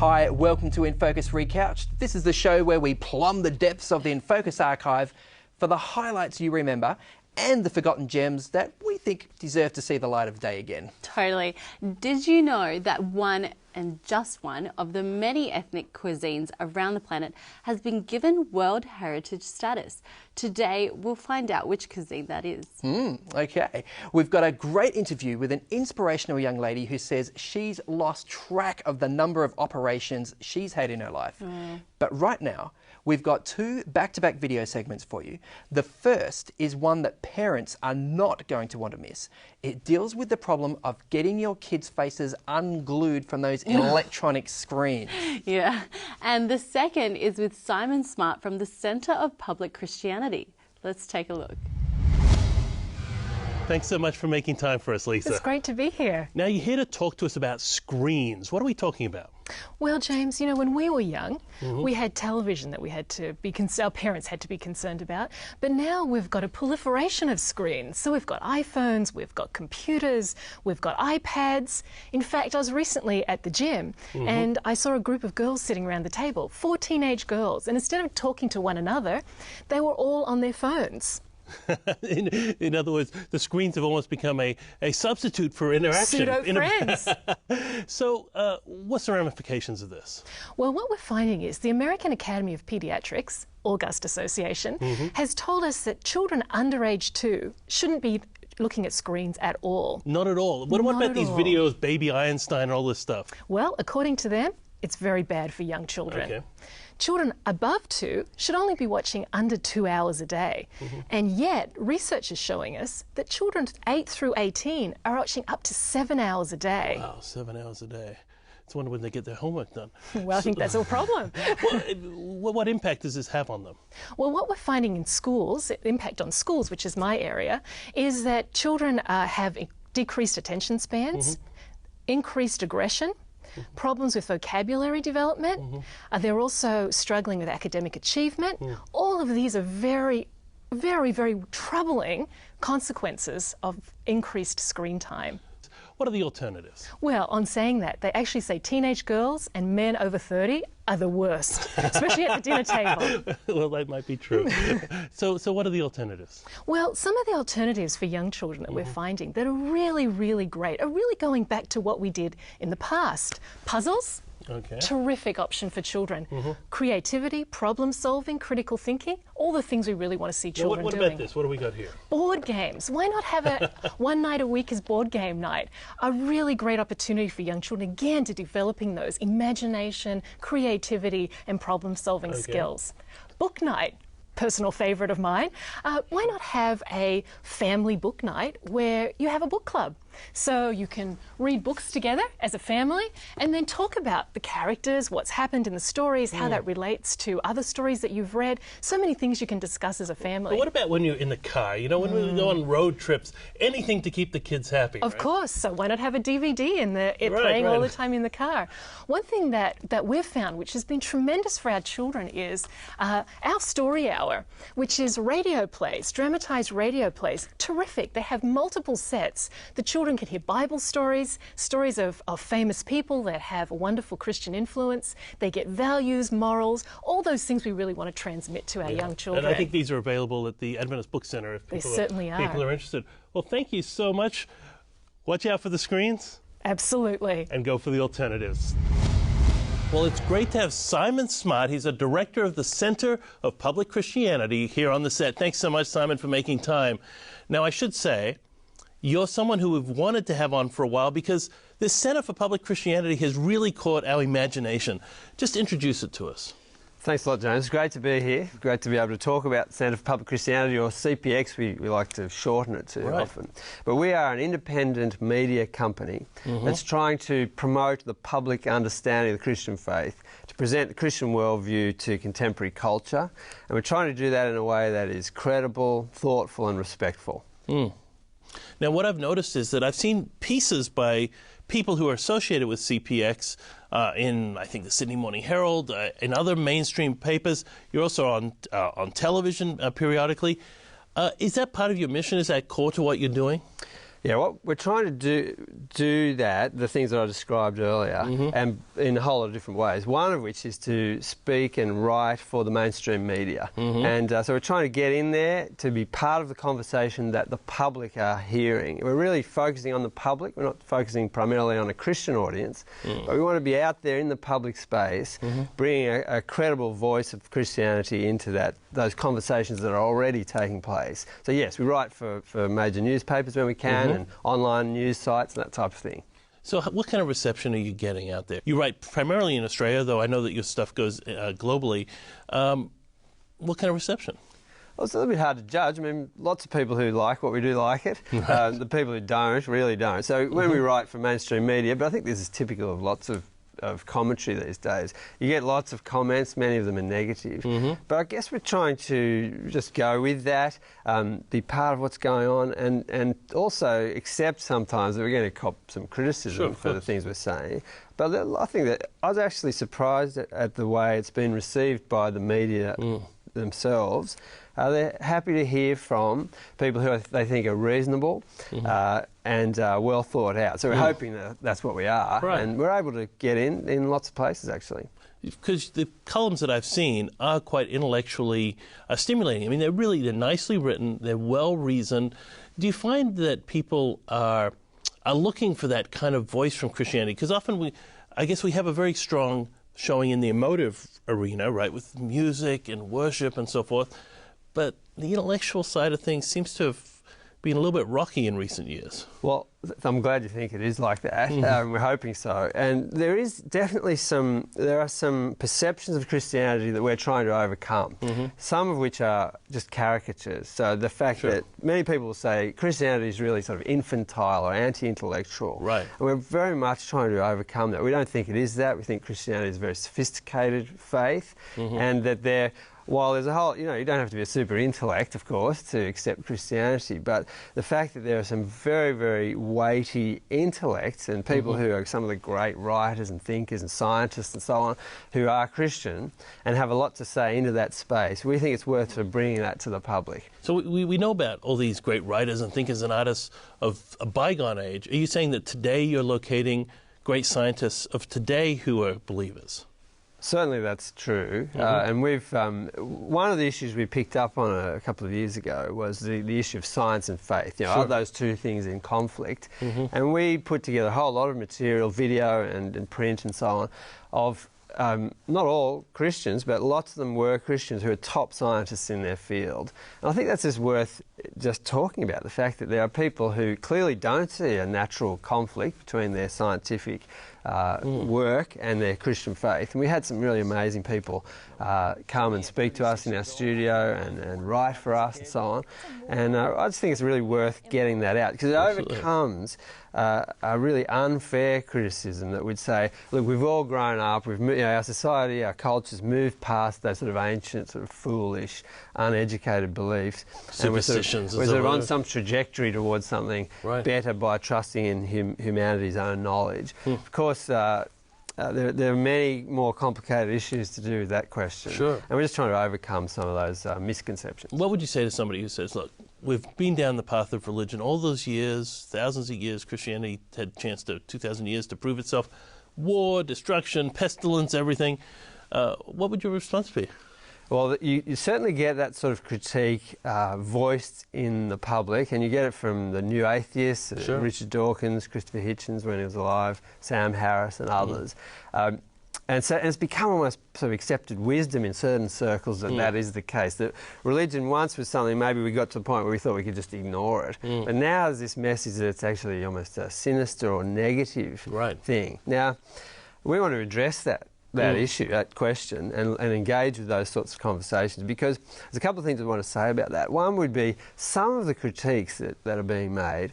Hi, welcome to InFocus Recouched. This is the show where we plumb the depths of the InFocus archive for the highlights you remember and the forgotten gems that we think deserve to see the light of day again. Totally. Did you know that one and just one of the many ethnic cuisines around the planet has been given World Heritage status? Today, we'll find out which cuisine that is. Okay. We've got a great interview with an inspirational young lady who says she's lost track of the number of operations she's had in her life. But right now, we've got two back-to-back video segments for you. The first is one that parents are not going to want to miss. It deals with the problem of getting your kids' faces unglued from those electronic screens. Yeah, and the second is with Simon Smart from the Centre of Public Christianity. Let's take a look. Thanks so much for making time for us, Lisa. It's great to be here. Now, you're here to talk to us about screens. What are we talking about? Well, James, you know, when we were young, we had television that we had to be our parents had to be concerned about. But now we've got a proliferation of screens. So we've got iPhones, we've got computers, we've got iPads. In fact, I was recently at the gym and I saw a group of girls sitting around the table, 4 teenage girls. And instead of talking to one another, they were all on their phones. In other words, the screens have almost become a substitute for interaction. Pseudo-friends. So what's the ramifications of this? Well, what we're finding is the American Academy of Pediatrics, August Association, has told us that children under age 2 shouldn't be looking at screens at all. Not at all. What about these videos, Baby Einstein and all this stuff? Well, according to them, it's very bad for young children. Okay. Children above 2 should only be watching under 2 hours a day. And yet, research is showing us that children 8 through 18 are watching up to 7 hours a day. Wow, 7 hours a day. It's wonder when they get their homework done. Well, I think that's a problem. Well, what impact does this have on them? Well, what we're finding in schools, impact on schools, which is my area, is that children have decreased attention spans, increased aggression, problems with vocabulary development. They're also struggling with academic achievement. All of these are very, very, very troubling consequences of increased screen time. What are the alternatives? Well, on saying that, they actually say teenage girls and men over 30 are the worst, especially at the dinner table. Well, that might be true. So what are the alternatives? Well, some of the alternatives for young children that we're finding that are really, really great are really going back to what we did in the past. Puzzles. Okay. Terrific option for children. Creativity, problem solving, critical thinking, all the things we really want to see children what doing. What about this? What do we got here? Board games. Why not have a one night a week as board game night? A really great opportunity for young children, again, to developing those imagination, creativity and problem solving skills. Book night. Personal favourite of mine. Why not have a family book night where you have a book club? So you can read books together as a family and then talk about the characters, what's happened in the stories, how that relates to other stories that you've read. So many things you can discuss as a family. But what about when you're in the car? You know, when we go on road trips, anything to keep the kids happy, Of course. So why not have a DVD in playing all the time in the car? One thing that we've found, which has been tremendous for our children, is our story hour, which is radio plays, dramatised radio plays. Terrific. They have multiple sets. The children can hear Bible stories, stories of famous people that have a wonderful Christian influence. They get values, morals, all those things we really want to transmit to our young children. And I think these are available at the Adventist Book Centre if people are interested. Well, thank you so much. Watch out for the screens. Absolutely. And go for the alternatives. Well, it's great to have Simon Smart. He's a director of the Centre of Public Christianity here on the set. Thanks so much, Simon, for making time. Now, I should say, you're someone who we've wanted to have on for a while because this Centre for Public Christianity has really caught our imagination. Just introduce it to us. Thanks a lot, James. It's great to be here. Great to be able to talk about the Centre for Public Christianity, or CPX, we like to shorten it to often. But we are an independent media company that's trying to promote the public understanding of the Christian faith, to present the Christian worldview to contemporary culture, and we're trying to do that in a way that is credible, thoughtful and respectful. Now, what I've noticed is that I've seen pieces by people who are associated with CPX in, I think, the Sydney Morning Herald, in other mainstream papers. You're also on television periodically. Is that part of your mission? Is that core to what you're doing? Yeah, what we're trying to do that, the things that I described earlier, and in a whole lot of different ways, one of which is to speak and write for the mainstream media. And so we're trying to get in there to be part of the conversation that the public are hearing. We're really focusing on the public. We're not focusing primarily on a Christian audience, but we want to be out there in the public space, bringing a credible voice of Christianity into those conversations that are already taking place. So yes, we write for major newspapers when we can, and online news sites and that type of thing. So what kind of reception are you getting out there? You write primarily in Australia, though I know that your stuff goes globally. What kind of reception? Well, it's a little bit hard to judge. I mean, lots of people who like what we do like it. Right. The people who don't really don't. So when we write for mainstream media, but I think this is typical of lots of commentary these days, you get lots of comments, many of them are negative. But I guess we're trying to just go with that, be part of what's going on, and also accept sometimes that we're going to cop some criticism for the things we're saying. But I think that I was actually surprised at the way it's been received by the media themselves. They're happy to hear from people who they think are reasonable and well thought out. So we're hoping that that's what we are, and we're able to get in lots of places actually. Because the columns that I've seen are quite intellectually stimulating. I mean, they're nicely written, they're well reasoned. Do you find that people are looking for that kind of voice from Christianity? Because often I guess we have a very strong showing in the emotive arena, right, with music and worship and so forth. But the intellectual side of things seems to have been a little bit rocky in recent years. Well, I'm glad you think it is like that. We're hoping so. And there is definitely there are some perceptions of Christianity that we're trying to overcome, some of which are just caricatures. So the fact that many people will say Christianity is really sort of infantile or anti-intellectual. Right. And we're very much trying to overcome that. We don't think it is that. We think Christianity is a very sophisticated faith, and that while there's a whole, you don't have to be a super intellect, of course, to accept Christianity, but the fact that there are some very, very weighty intellects and people who are some of the great writers and thinkers and scientists and so on who are Christian and have a lot to say into that space, we think it's worth bringing that to the public. So we know about all these great writers and thinkers and artists of a bygone age. Are you saying that today you're locating great scientists of today who are believers? Certainly that's true, and we've one of the issues we picked up on a couple of years ago was the issue of science and faith. Are those two things in conflict? And we put together a whole lot of material, video and print and so on, of not all Christians, but lots of them were Christians who are top scientists in their field. And I think that's just worth just talking about, the fact that there are people who clearly don't see a natural conflict between their scientific work and their Christian faith. And we had some really amazing people come and speak to us in our studio and write for us and so on. And I just think it's really worth getting that out, because it overcomes a really unfair criticism that would say, look, we've all grown up, our society, our culture's moved past those sort of ancient, sort of foolish, uneducated beliefs. Superstitions. We're sort of on some trajectory towards something better by trusting in humanity's own knowledge. Of course, there are many more complicated issues to do with that question. And we're just trying to overcome some of those misconceptions. What would you say to somebody who says, look, we've been down the path of religion all those years, thousands of years, Christianity had a chance to, 2,000 years to prove itself, war, destruction, pestilence, everything. What would your response be? Well, you certainly get that sort of critique voiced in the public, and you get it from the New Atheists, Richard Dawkins, Christopher Hitchens when he was alive, Sam Harris and others. And so it's become almost sort of accepted wisdom in certain circles that is the case. That religion once was something maybe we got to the point where we thought we could just ignore it. But now there's this message that it's actually almost a sinister or negative thing. Now, we want to address that issue, that question, and engage with those sorts of conversations, because there's a couple of things I want to say about that. One would be some of the critiques that are being made,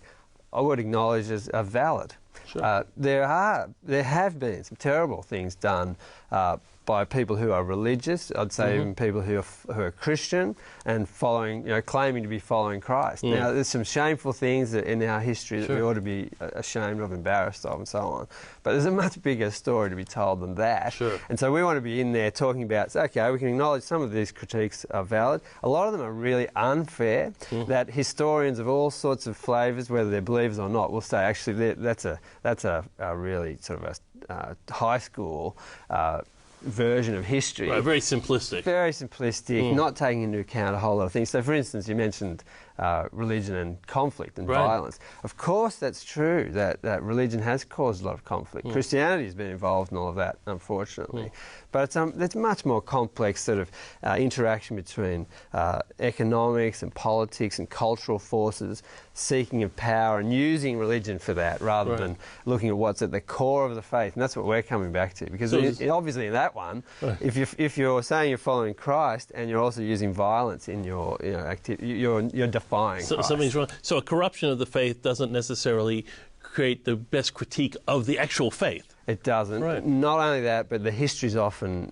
I would acknowledge are valid. There have been some terrible things done by people who are religious, I'd say even people who are Christian and following, claiming to be following Christ. Now, there's some shameful things in our history that we ought to be ashamed of, embarrassed of, and so on. But there's a much bigger story to be told than that. And so we want to be in there talking about, okay, we can acknowledge some of these critiques are valid. A lot of them are really unfair, that historians of all sorts of flavours, whether they're believers or not, will say, actually, that's a really sort of a high school version of history. Right, very simplistic. Very simplistic, not taking into account a whole lot of things. So, for instance, you mentioned religion and conflict and violence. Of course, that's true, that religion has caused a lot of conflict. Christianity has been involved in all of that, unfortunately. But there's much more complex sort of interaction between economics and politics and cultural forces, seeking of power and using religion for that, rather than looking at what's at the core of the faith. And that's what we're coming back to, because obviously in that one, if you're saying you're following Christ and you're also using violence in your activity, you're defying Christ. Something's wrong. So a corruption of the faith doesn't necessarily create the best critique of the actual faith. It doesn't. Right. Not only that, but the history's often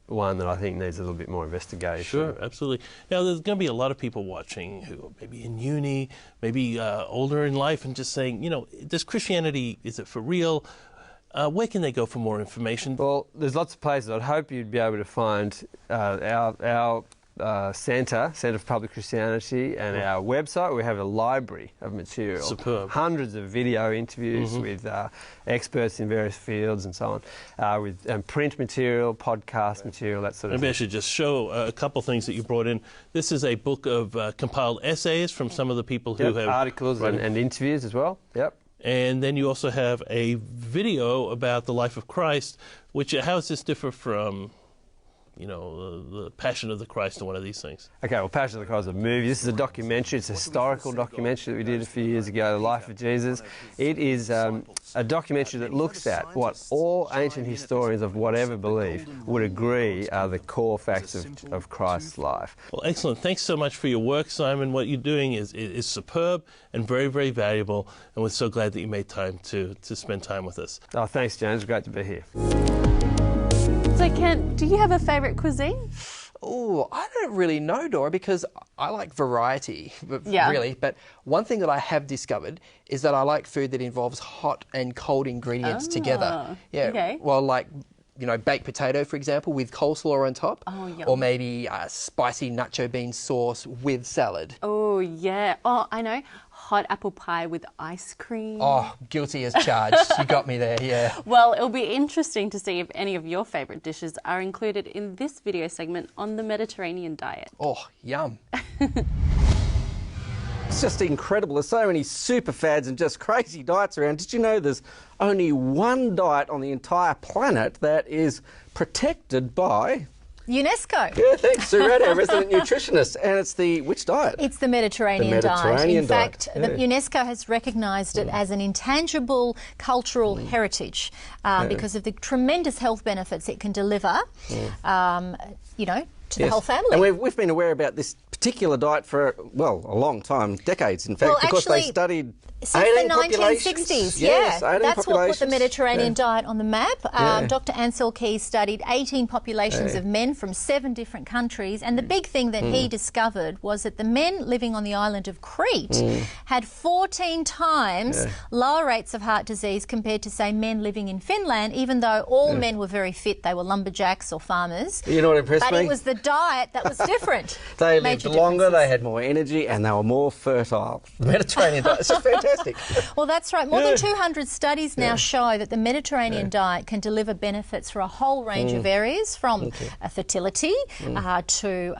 one that I think needs a little bit more investigation. Sure, absolutely. Now, there's going to be a lot of people watching who are maybe in uni, maybe older in life, and just saying, does Christianity, is it for real? Where can they go for more information? Well, there's lots of places. I'd hope you'd be able to find our Centre for Public Christianity, and our website. We have a library of material. Superb. Hundreds of video interviews with experts in various fields and so on, with print material, podcast material, that sort of Maybe thing. I should just show a couple things that you brought in. This is a book of compiled essays from some of the people who have... articles and interviews as well. Yep. And then you also have a video about the life of Christ, which, how does this differ from... the Passion of the Christ and one of these things? Okay, well, Passion of the Christ is a movie. This is a documentary. It's a historical documentary that we did a few years ago, The Life of Jesus. It is a documentary that looks at what all ancient historians of whatever belief would agree are the core facts of Christ's life. Well, excellent. Thanks so much for your work, Simon. What you're doing is superb and very, very valuable, and we're so glad that you made time to spend time with us. Oh, thanks, James. Great to be here. So, Kent, do you have a favourite cuisine? Oh, I don't really know, Dora, because I like variety, really. But one thing that I have discovered is that I like food that involves hot and cold ingredients together. Yeah. Okay. Well, like, baked potato, for example, with coleslaw on top. Oh, yum. Or maybe spicy nacho bean sauce with salad. Oh, yeah. Oh, I know. Hot apple pie with ice cream. Oh, guilty as charged. You got me there, yeah. Well, it'll be interesting to see if any of your favourite dishes are included in this video segment on the Mediterranean diet. Oh, yum. It's just incredible. There's so many super fads and just crazy diets around. Did you know there's only one diet on the entire planet that is protected by... UNESCO. Yeah, thanks, Sue Radder, resident nutritionist. And it's which diet? It's the Mediterranean, diet. In fact, the UNESCO has recognised it as an intangible cultural heritage because of the tremendous health benefits it can deliver, to the whole family. And we've been aware about this particular diet for, well, a long time, decades, in fact, because they studied since the 1960s, yes, that's what put the Mediterranean diet on the map. Dr. Ansel Keys studied 18 populations of men from 7 different countries, and the big thing that he discovered was that the men living on the island of Crete had 14 times lower rates of heart disease compared to, say, men living in Finland, even though all men were very fit. They were lumberjacks or farmers. You know what impressed me? But it was the diet that was different. They lived longer, they had more energy, and they were more fertile. The Mediterranean diet, it's just fantastic. Well, that's right. More than 200 studies now show that the Mediterranean diet can deliver benefits for a whole range of areas, from fertility to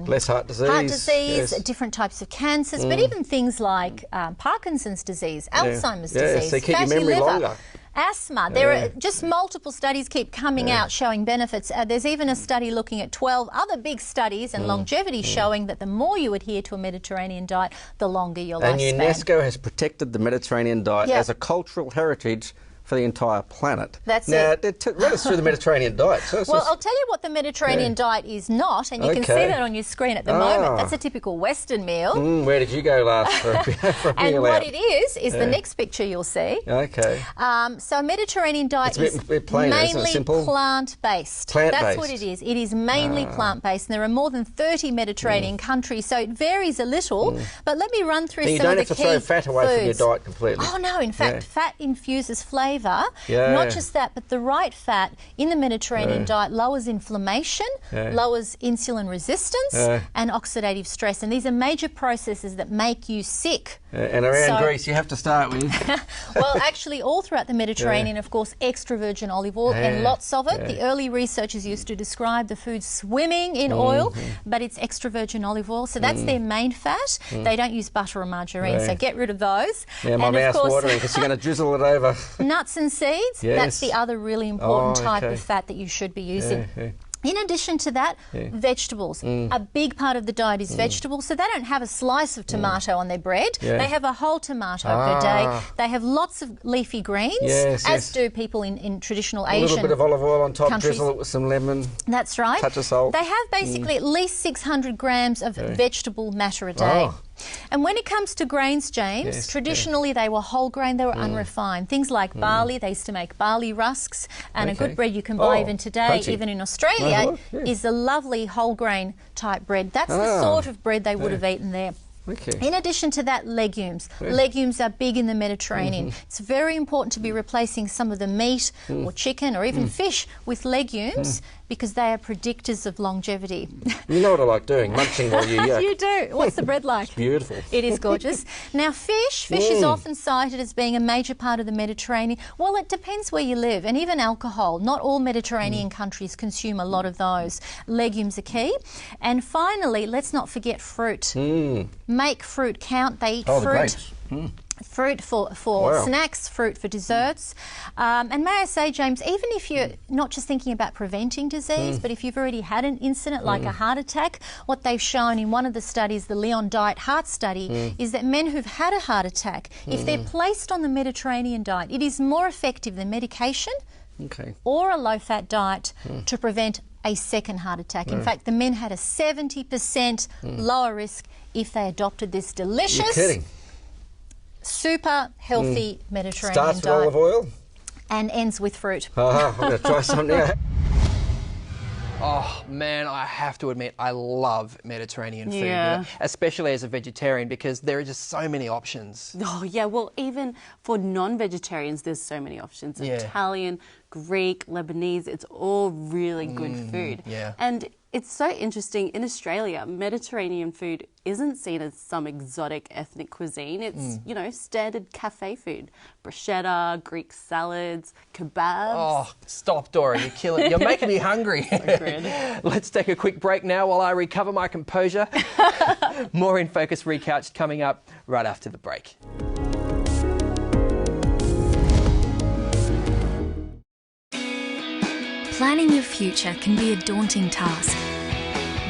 less heart disease, different types of cancers, but even things like Parkinson's disease, Alzheimer's disease, so keep your fatty memory liver. longer. Asthma. There are just multiple studies keep coming out showing benefits. There's even a study looking at 12 other big studies and longevity showing that the more you adhere to a Mediterranean diet, the longer your lifespan. And UNESCO has protected the Mediterranean diet as a cultural heritage for the entire planet. That's now, it. Run us through the Mediterranean diet. Well, I'll tell you what the Mediterranean diet is not, and you can see that on your screen at the moment. That's a typical Western meal. Where did you go last for a and meal what out? it is the next picture you'll see. Okay. So Mediterranean diet It's a bit plain, isn't it? mainly Simple? plant-based. Plant-based. That's what it is. It is mainly plant-based, and there are more than 30 Mediterranean countries, so it varies a little. But let me run through And you some don't of the have to key throw fat away from your foods. diet completely. Oh no, in fact, fat infuses flavour. Yeah. Not just that, but the right fat in the Mediterranean diet lowers inflammation, lowers insulin resistance, and oxidative stress. And these are major processes that make you sick. And around Greece, you have to start with. Well, actually, all throughout the Mediterranean, of course, extra virgin olive oil and lots of it. The early researchers used to describe the food swimming in oil, but it's extra virgin olive oil. So that's their main fat. They don't use butter or margarine, so get rid of those. Yeah, my and of mouth's course, watering because you're going to drizzle it over. nuts and seeds, that's the other really important type of fat that you should be using. In addition to that, vegetables. A big part of the diet is vegetables, so they don't have a slice of tomato on their bread. They have a whole tomato per day. They have lots of leafy greens, as do people in traditional Asian A little bit of olive oil on top, countries. drizzle it with some lemon. That's right. Touch of salt. They have basically at least 600 grams of vegetable matter a day. And when it comes to grains, James, traditionally they were whole grain, they were unrefined. Things like barley, they used to make barley rusks, and a good bread you can buy even today, crunchy. even in Australia, is a lovely whole grain type bread. That's the sort of bread they would have eaten there. Okay. In addition to that, legumes. Legumes are big in the Mediterranean. It's very important to be replacing some of the meat or chicken or even fish with legumes because they are predictors of longevity. You know what I like doing? Munching while you yak. You do. What's the bread like? Beautiful. It is gorgeous. Now, fish is often cited as being a major part of the Mediterranean. Well, it depends where you live, and even alcohol. Not all Mediterranean countries consume a lot of those. Legumes are key. And finally, let's not forget fruit. Make fruit count. They eat fruit. The grapes. Fruit for snacks, fruit for desserts. And may I say, James, even if you're not just thinking about preventing disease, but if you've already had an incident like a heart attack, what they've shown in one of the studies, the Leon Diet Heart Study, is that men who've had a heart attack, if they're placed on the Mediterranean diet, it is more effective than medication or a low-fat diet to prevent a second heart attack. In fact, the men had a 70% lower risk if they adopted this delicious... You're kidding. Super healthy Mediterranean Starts with diet. olive oil. And ends with fruit. I'm going to try some now. Oh man, I have to admit I love Mediterranean food, Yeah. especially as a vegetarian because there are just so many options. Oh, yeah. Well, even for non-vegetarians, there's so many options. Italian, Greek, Lebanese, it's all really good food. Yeah. And it's so interesting. In Australia, Mediterranean food isn't seen as some exotic ethnic cuisine. It's, you know, standard cafe food. Bruschetta, Greek salads, kebabs. Oh, stop, Dora. You're killing. You're making me hungry. Let's take a quick break now while I recover my composure. More InFocus Recouched coming up right after the break. Planning your future can be a daunting task.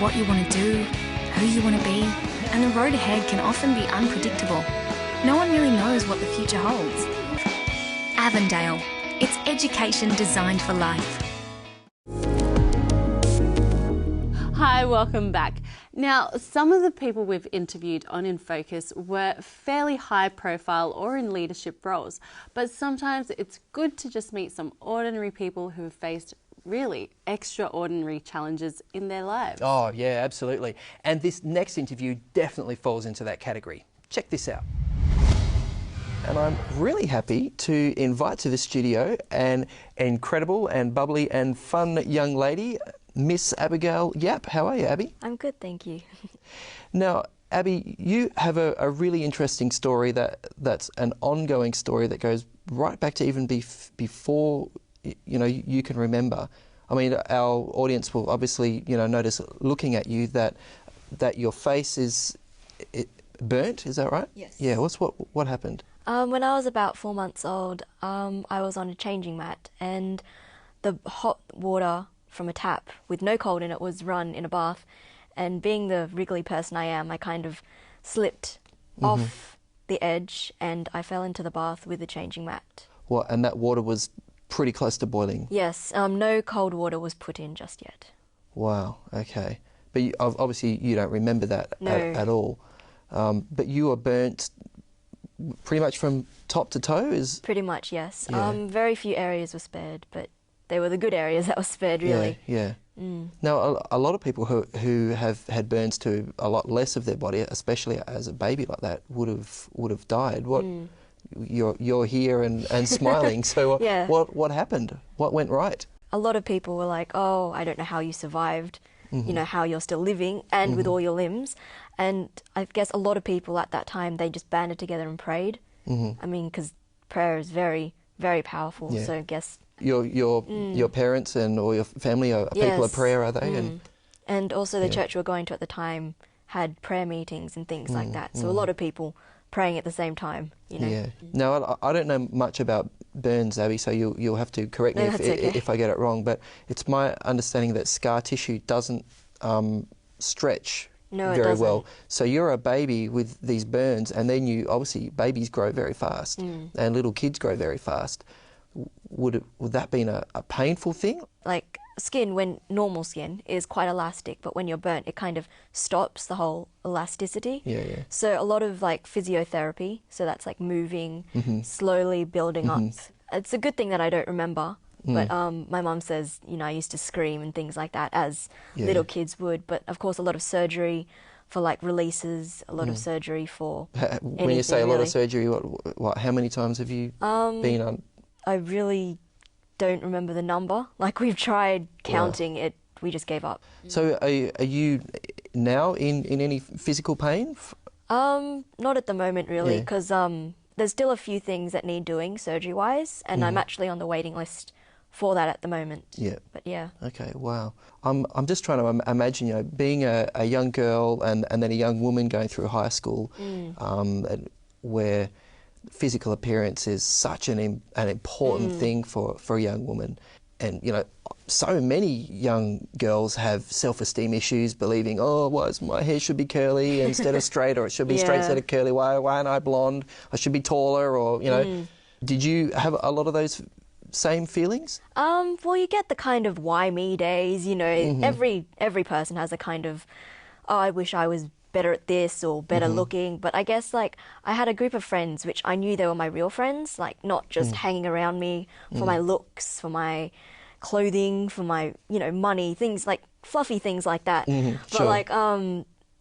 What you want to do, who you want to be, and the road ahead can often be unpredictable. No one really knows what the future holds. Avondale. It's education designed for life. Hi, welcome back. Now, some of the people we've interviewed on InFocus were fairly high profile or in leadership roles, but sometimes it's good to just meet some ordinary people who have faced really extraordinary challenges in their lives. Oh, yeah, absolutely. And this next interview definitely falls into that category. Check this out. And I'm really happy to invite to the studio an incredible and bubbly and fun young lady, Miss Abigail Yap. How are you, Abby? I'm good, thank you. Now, Abby, you have a really interesting story that's an ongoing story that goes right back to even before you can remember. I mean, our audience will obviously notice looking at you that your face is burnt. Is that right? Yes. Yeah. What happened? When I was about 4 months old, I was on a changing mat, and the hot water from a tap with no cold in it was run in a bath, and being the wriggly person I am, I kind of slipped off the edge and I fell into the bath with the changing mat. What? And that water was pretty close to boiling? Yes, no cold water was put in just yet. Wow, okay. But obviously you don't remember that at all. But you were burnt pretty much from top to toe? Pretty much, yes. Yeah. Very few areas were spared, but they were the good areas that were spared, really. Yeah. Now, a lot of people who have had burns to a lot less of their body, especially as a baby like that, would have died. What? You're here and smiling. So what happened? What went right? A lot of people were like, "Oh, I don't know how you survived. You know, how you're still living and with all your limbs." And I guess a lot of people at that time, they just banded together and prayed. I mean, because prayer is very, very powerful. Yeah. So I guess your parents or your family are people of prayer, are they? And also the church we were going to at the time had prayer meetings and things like that. So a lot of people praying at the same time, you know. Yeah. Now, I don't know much about burns, Abby, so you'll have to correct me if I get it wrong, but it's my understanding that scar tissue doesn't stretch very well. So you're a baby with these burns, and then obviously babies grow very fast and little kids grow very fast. Would that been a painful thing? Like skin, when normal skin is quite elastic, but when you're burnt, it kind of stops the whole elasticity. Yeah. So a lot of like physiotherapy, so that's like moving, slowly building up. It's a good thing that I don't remember, but my mum says, you know, I used to scream and things like that as little kids would, but of course a lot of surgery for like releases, a lot of surgery for When you say a lot of surgery, what? How many times have you been on? I really don't remember the number. Like we've tried counting it, we just gave up. So are you now in any physical pain? Not at the moment really, because there's still a few things that need doing surgery-wise, and I'm actually on the waiting list for that at the moment. Yeah. But yeah. Okay, wow. I'm just trying to imagine, you know, being a young girl and then a young woman going through high school, where physical appearance is such an important thing for a young woman. And, you know, so many young girls have self-esteem issues, believing, my hair should be curly instead of straight, or it should be straight instead of curly. Why aren't I blonde? I should be taller, or, you know. Did you have a lot of those same feelings? Well, you get the kind of why me days, you know. Every person has a kind of, I wish I was better at this or better looking. But I guess like I had a group of friends which I knew they were my real friends, like not just hanging around me for my looks, for my clothing, for my, you know, money, things like fluffy things like that. But like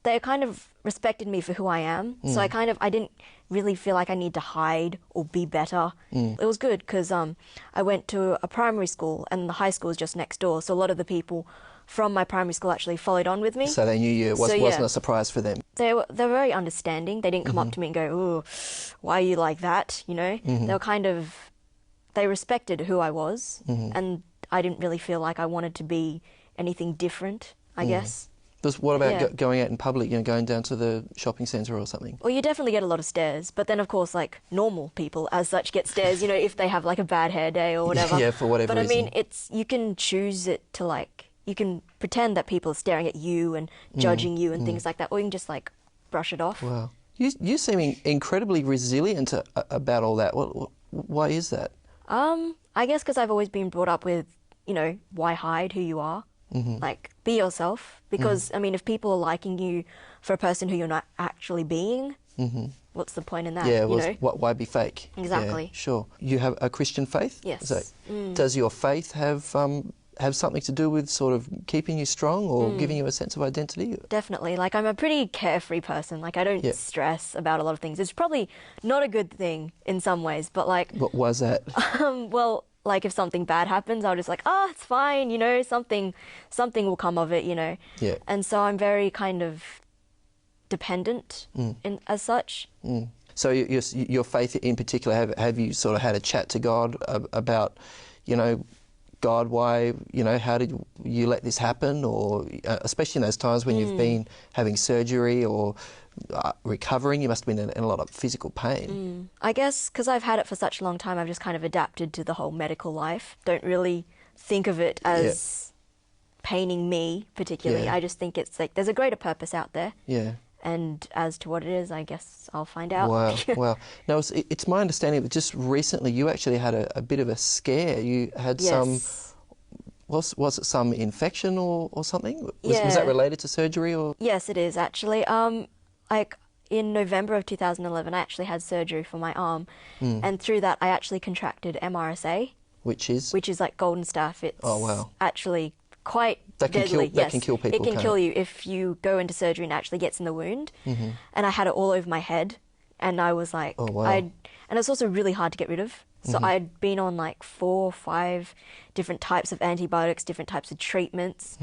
they kind of respected me for who I am. So I didn't really feel like I need to hide or be better. It was good because I went to a primary school and the high school was just next door. So a lot of the people from my primary school actually followed on with me. So they knew you. It wasn't a surprise for them. They were very understanding. They didn't come up to me and go, "Oh, why are you like that?" You know. They were they respected who I was, and I didn't really feel like I wanted to be anything different, I guess. What about going out in public, you know, going down to the shopping centre or something? Well, you definitely get a lot of stares, but then of course, like normal people as such get stares, you know, if they have like a bad hair day or whatever. Yeah, for whatever reason. But I mean, you can choose it to like, you can pretend that people are staring at you and judging you and things like that, or you can just like brush it off. Wow. You seem incredibly resilient about all that. Why is that? I guess because I've always been brought up with, you know, why hide who you are? Like, be yourself. Because, I mean, if people are liking you for a person who you're not actually being, what's the point in that? Yeah, you know? Why be fake? Exactly. Yeah, sure. You have a Christian faith? Yes. So does your faith have something to do with sort of keeping you strong or giving you a sense of identity? Definitely. Like, I'm a pretty carefree person. Like, I don't stress about a lot of things. It's probably not a good thing in some ways, but like... What was that? Well, like if something bad happens, I'll just like, it's fine, you know, something will come of it, you know. Yeah. And so I'm very kind of dependent as such. So your faith in particular, have you sort of had a chat to God about, you know, God, why, you know, how did you let this happen? Or especially in those times when you've been having surgery or recovering, you must have been in a lot of physical pain. I guess because I've had it for such a long time, I've just kind of adapted to the whole medical life. Don't really think of it as paining me particularly. I just think it's like there's a greater purpose out there. Yeah. And as to what it is, I guess I'll find out. Wow, wow. Now, it's my understanding that just recently you actually had a bit of a scare. You had some, was it some infection or something? Was that related to surgery? Or? Yes, it is actually. Like in November of 2011, I actually had surgery for my arm. And through that, I actually contracted MRSA. Which is like golden staph. It's actually quite deadly. That can kill people. It can kill you if you go into surgery and actually gets in the wound. And I had it all over my head, and I was like, and it's also really hard to get rid of. So I'd been on like 4 or 5 different types of antibiotics, different types of treatments,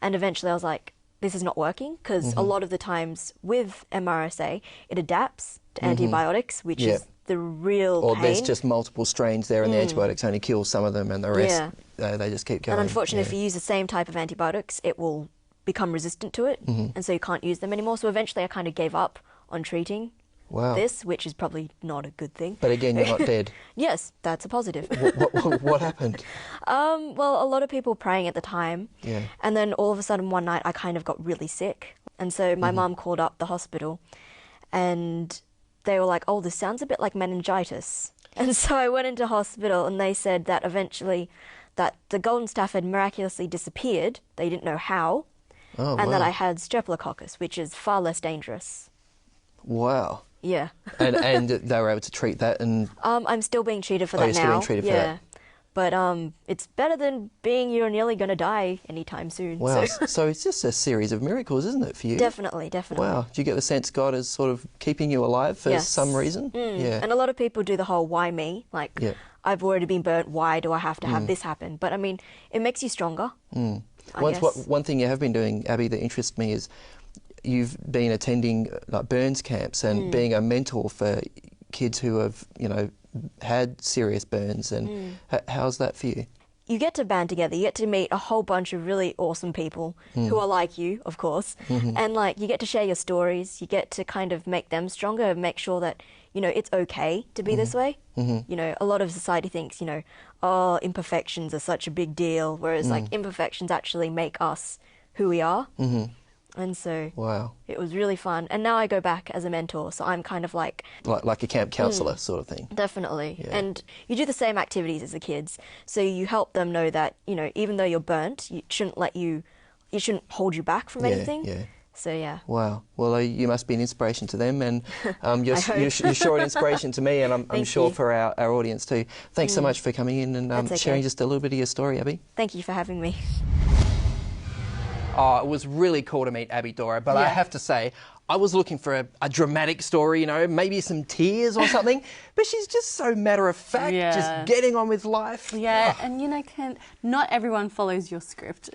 and eventually I was like, this is not working, because a lot of the times with MRSA, it adapts to antibiotics, which is the real Or pain. there's just multiple strains there and the antibiotics only kill some of them and the rest, they just keep going. And unfortunately, if you use the same type of antibiotics, it will become resistant to it, and so you can't use them anymore. So eventually I kind of gave up on treating this, which is probably not a good thing. But again, you're not dead. Yes, that's a positive. What happened? Well, a lot of people praying at the time, and then all of a sudden one night I kind of got really sick. And so my mum called up the hospital, and they were like, oh, this sounds a bit like meningitis. And so I went into hospital, and they said that eventually that the golden staph had miraculously disappeared. They didn't know how. And that I had streptococcus, which is far less dangerous. Wow. Yeah. and they were able to treat that, and I'm still being treated for that you're now. Still being treated for that. But it's better than being you're nearly going to die anytime soon. Wow. So. So it's just a series of miracles, isn't it, for you? Definitely, definitely. Wow. Do you get the sense God is sort of keeping you alive for some reason? Yeah. And a lot of people do the whole why me? Like, I've already been burnt, why do I have to have this happen? But I mean, it makes you stronger. One thing you have been doing, Abby, that interests me is you've been attending like burns camps and being a mentor for kids who have, had serious burns. And how's that for you? You get to band together. You get to meet a whole bunch of really awesome people who are like you, of course. And like you get to share your stories. You get to kind of make them stronger and make sure that, it's okay to be this way. A lot of society thinks, oh, imperfections are such a big deal, whereas like imperfections actually make us who we are. And so it was really fun. And now I go back as a mentor, so I'm kind of like a camp counsellor sort of thing. Definitely. Yeah. And you do the same activities as the kids. So you help them know that, even though you're burnt, it shouldn't hold you back from anything. Yeah. So yeah. Wow. Well, you must be an inspiration to them, and you're sure an inspiration to me, and I'm sure for our audience too. Thanks so much for coming in and sharing just a little bit of your story, Abby. Thank you for having me. Oh, it was really cool to meet Abby Dora, but I have to say, I was looking for a dramatic story, maybe some tears or something, but she's just so matter-of-fact, just getting on with life. Yeah, and Kent, not everyone follows your script.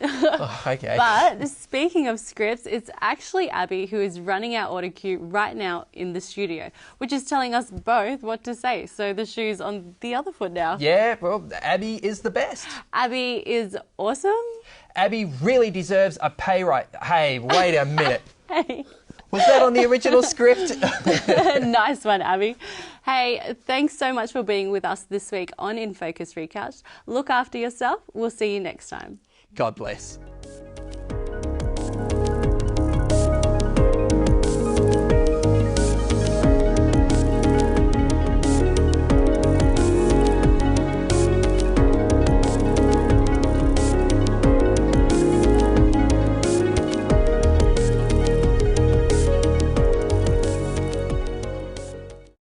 Okay. But speaking of scripts, it's actually Abby who is running our auto cue right now in the studio, which is telling us both what to say. So the shoe's on the other foot now. Yeah, well, Abby is the best. Abby is awesome. Abby really deserves a pay rise. Hey, wait a minute. Hey. Was that on the original script? Nice one, Abby. Hey, thanks so much for being with us this week on InFocus Recouched. Look after yourself. We'll see you next time. God bless.